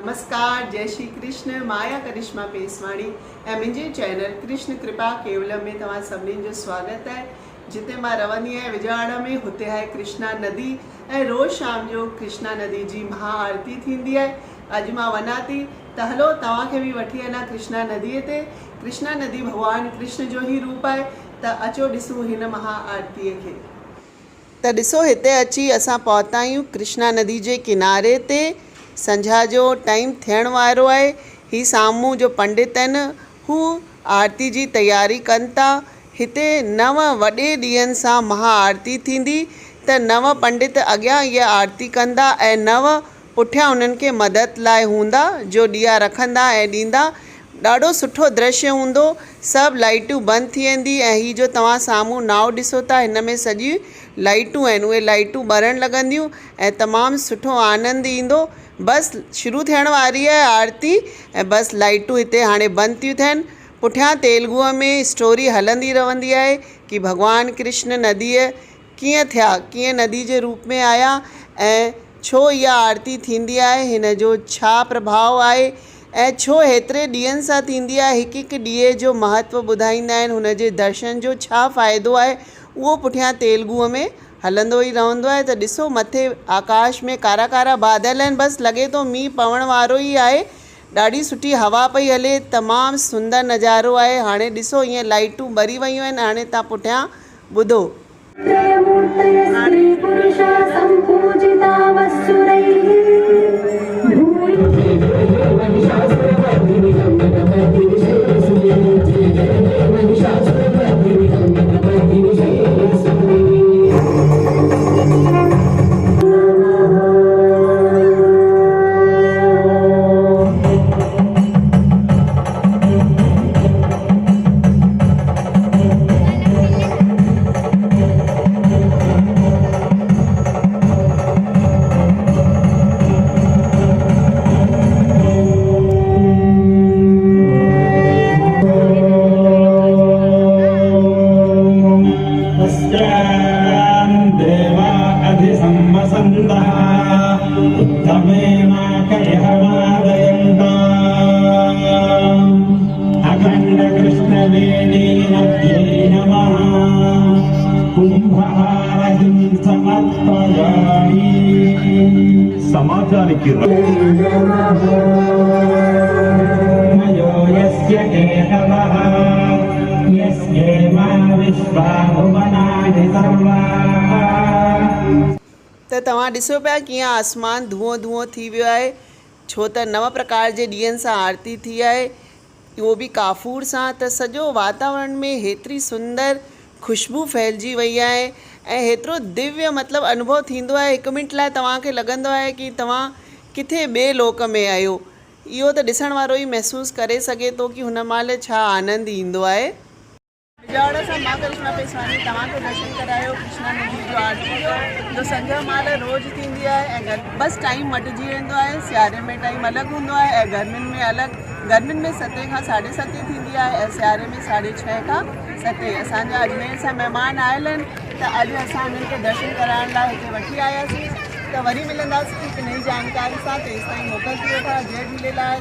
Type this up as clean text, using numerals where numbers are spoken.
नमस्कार, जय श्री कृष्ण। माया करिश्मा पेसवाणी ऐं मुंहिंजे चैनल कृष्ण कृपा केवलम में तव्हां सभिनीनि जो स्वागत है। जिते मां रहंदी आहियां विजयवाड़ा में, हुते आहे कृष्णा नदी ऐं रोज़ शाम जो कृष्णा नदी जी महाआरती थींदी आहे। अॼु मां वञा थी त हलो तव्हांखे बि वठी वञा कृष्णा नदीअ ते। कृष्णा नदी भगवान कृष्ण जो ही रूप आहे, त अचो ॾिसूं हिन महाआरतीअ खे। त ॾिसो, हिते अची असां पहुता आहियूं कृष्णा नदी जे किनारे ते। संझा जो टाइम थियण वारो आहे। ही साम्हूं जो पंडित आहिनि, हू आरती जी तयारी कनि था। हिते 9 वॾे ॾींहंनि सां महाआरती थींदी, त 9 पंडित अॻियां इहा आरती कंदा ऐं 9 पुठियां उन्हनि खे मदद लाइ हूंदा, जो ॾीआ रखंदा ऐं ॾींदा। ॾाढो सुठो दृश्य हूंदो। सभु लाइटूं बंदि थी वेंदी ऐं ही जो तव्हां साम्हूं नाव ॾिसो था, हिन में सॼी लाइटूं आहिनि, उहे लाइटूं ॿरण लॻंदियूं ऐं तमामु सुठो आनंदु ईंदो। बसि शुरू थियण वारी आहे आरती ऐं बसि लाइटूं हिते हाणे बंदि थियूं थियनि। पुठियां तेलुगुअ में स्टोरी हलंदी रहंदी आहे कि भॻवानु कृष्ण नदीअ कीअं थिया, कीअं नदी जे रूप में आया ऐं छो इहा आरती थींदी आहे, हिन जो छा प्रभाव आहे ऐं छो हेतिरे ॾींहंनि सां थींदी आहे। हिकु हिकु ॾींहं जो महत्व ॿुधाईंदा आहिनि, हुन जे दर्शन जो छा फ़ाइदो आहे, उहो पुठियां तेलुगुअ में हलंदो ई रहंदो आहे। त ॾिसो, मथे आकाश में कारा कारा बादल आहिनि, बसि लॻे थो मींहुं पवण वारो ई आहे। ॾाढी सुठी हवा पई हले, तमामु सुंदर नज़ारो आहे। हाणे ॾिसो, ईअं लाइटूं ॿरी वियूं आहिनि। हाणे तव्हां पुठियां ॿुधो। समाचारिक त तव्हां ॾिसो पिया कीअं आसमान धुओं धुओं थी वियो आहे, छो त 9 प्रकार जे ॾींहंनि सां आरती थी आहे, उहो बि काफ़ूर सां। त सॼो वातावरण में हेतिरी सुंदर ख़ुशबू फैलिजी वई आहे ऐं हेतिरो दिव्य मतिलबु अनुभव थींदो आहे। 1 मिंट लाइ तव्हांखे लॻंदो आहे कि तव्हां किथे ॿिए लोक में आहियो। इहो त ॾिसण वारो ई महसूसु करे सघे थो कि हुन महिल छा आनंदु ईंदो आहे। विजयवाड़ा सां मां करिश्मा पेसवाणी तव्हांखे दर्शन करायो कृष्णा नदी जो आरती जो संझा महिल रोज़ थींदी आहे। ऐं बसि टाइम मटिजी वेंदो आहे। सियारे में टाइम अलॻि हूंदो आहे ऐं गर्मियुनि में अलॻि। गर्मियुनि में 7 खां 7:30 थींदी आहे ऐं सियारे में 6:30 खां 7। असांजा अजमेर सां महिमान आयल आहिनि, त अॼु असां उन्हनि खे दर्शन कराइण लाइ हिते वठी आयासीं। त वरी मिलंदासीं हिकु नई जानकारी सां। तेसिताईं मोकिल थी वेठा। जय झूलेलाल।